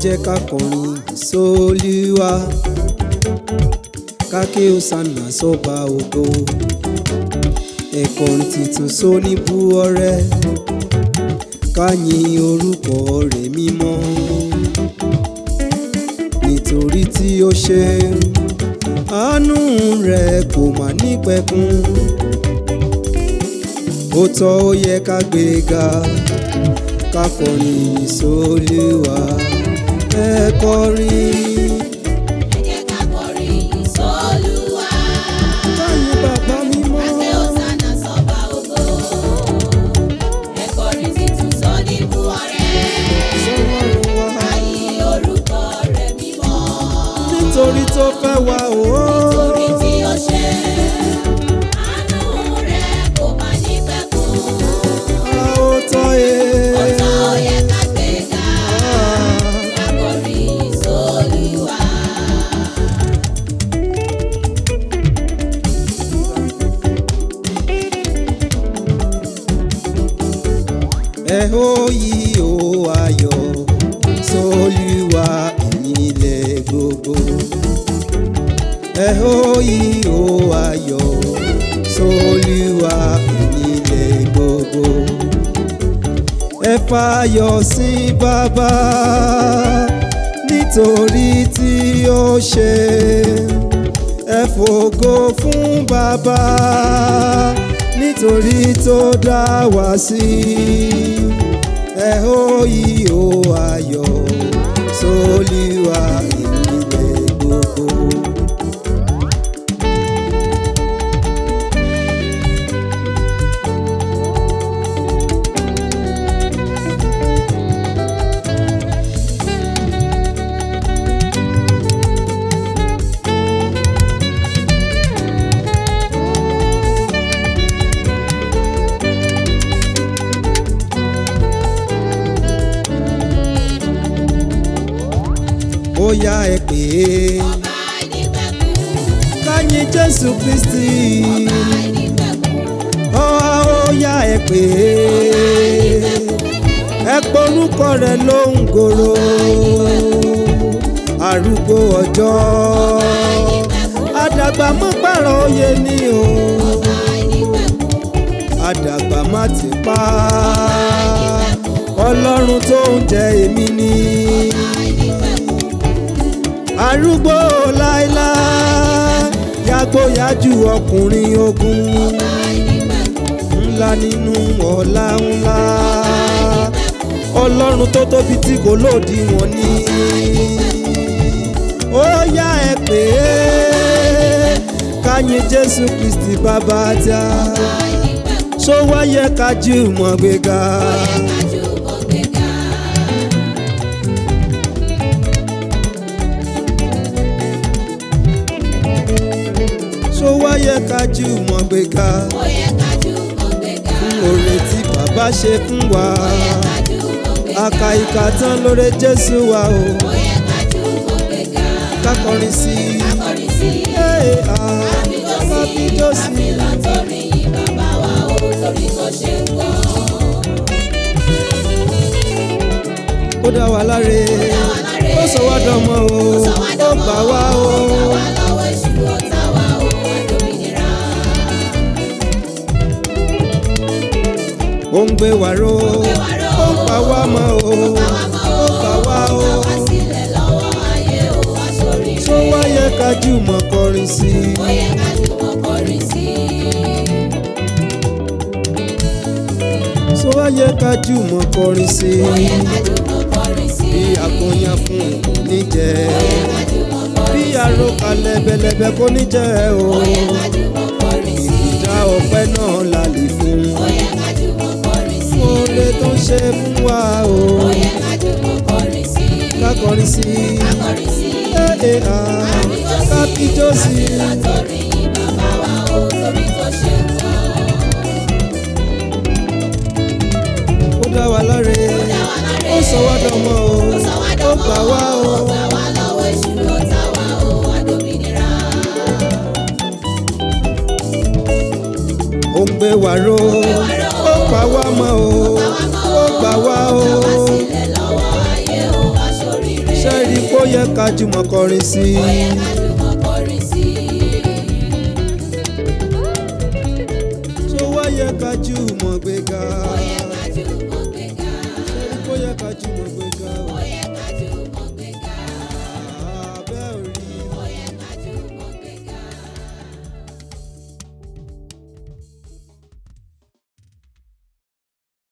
jẹ́ ká kọrin sólúwa, ká ké hòsánà sọ́ba ògo. Ẹ kọrin tuntun sóníbú ọrẹ, ká yìn orúkọ rẹ̀ mímọ́. Nítorí tí ó ṣe àánú rẹ̀ kò mà nípẹ̀kun, ó tọ́ ó yẹ ká gbéga, ká kọrin sólúwa. Ẹ kọrin, ẹ jẹ́ ká kọrin sólúwa, ká yìn bàbá mímọ́. ká ké hòsánà sọ́ba ògo. Ẹ kọrin tuntun sóníbú ọrẹ, Sọ́lọ́run wa, ká yìn orúkọ rẹ̀ mímọ́. nítorí tó fẹ́ wa o. Nítorí tí ó ṣe àánú rẹ̀ kò mà nípẹ̀kun, Ó tọ́ ó tọ́ ó yẹ ká gbéga, ká kọrin sólúwa. Ẹ ó yí o ayọ̀ sólúwa ẹ̀yin ilẹ̀ gbogbo. Ẹ ó yí o ayọ̀ sólúwa ẹ̀yin ilẹ̀ gbogbo. Ẹ fayọ̀ sí bàbá nítorí tí ó ṣe. Ẹ fògo fún bàbá nítorí tó dá wa sí. Ẹ ó yí o ayọ̀ sólúwa ẹ̀yin ilẹ̀ gbogbo. Ó yá ẹ pè é, Ọba àìnípẹ̀kun, ká yìn Jésù Kristi. ọba àìnípẹ̀kun, Ó yá ẹ pè é, ẹ porúkọ rẹ̀ lóhùn gòrò. Arúgbó ọjọ́, àdàgbà má pààrọ̀ oyè ni o. ọba àìnípẹ̀kun, Àdàgbà má ti pa, Ọlọ́run tó ń jẹ èmi ni. Arúgbó láíláí, yàgbóyàjú ọkùnrin ogun. Ńlá nínú ọlá ńlá, Ọlọ́run tó tóbi tí kò lòdìwọ̀n ni. Ó yá ẹ pè é, ká yìn Jésù Kristi bàbá tí a. Ṣó wá yẹ ká jùmọ̀ gbéga? Ṣó wá yẹ ká jùmọ̀ gbéga? Fún oore tí bàbá ṣe fún wa, àkà ìkà tán lóore Jésù wa o. Ká kọrin sí i, ká fi jó sí i. Ó dá wa láre, ó sọ wá dọmọ o, ó gbà wá o. Ó ń gbé wa ró, ó ń pa wá mọ́ o, ó gbà wá o. Ṣó wá yẹ ká jùmọ̀ kọrin sí i? Ṣó wá yẹ ká jùmọ̀ kọrin sí i? Bí àkóyán fún kò ní jẹ, bí àròkà lẹ́bẹ̀lẹ́bẹ̀ kò ní jẹ o. Ìdá ọpẹ́ náà la lè fún. Oore tó ń ṣe fún wa o. Ká kọrin sí i, ká fi jó sí i. Ó dá wa láre, ó sọ wá dọmọ o, ó gbà wá o. Ó ń gbé wa ró, ó pa wá mọ́ o, ó gbà wá o. yẹ ká jùmọ̀ kọrin sí ó yẹ ká jùmọ̀ kọrin sí tó wá yẹ ká jùmọ̀ gbéga ó yẹ ká jùmọ̀ gbéga ó yẹ ká jùmọ̀ gbéga ó yẹ ká jùmọ̀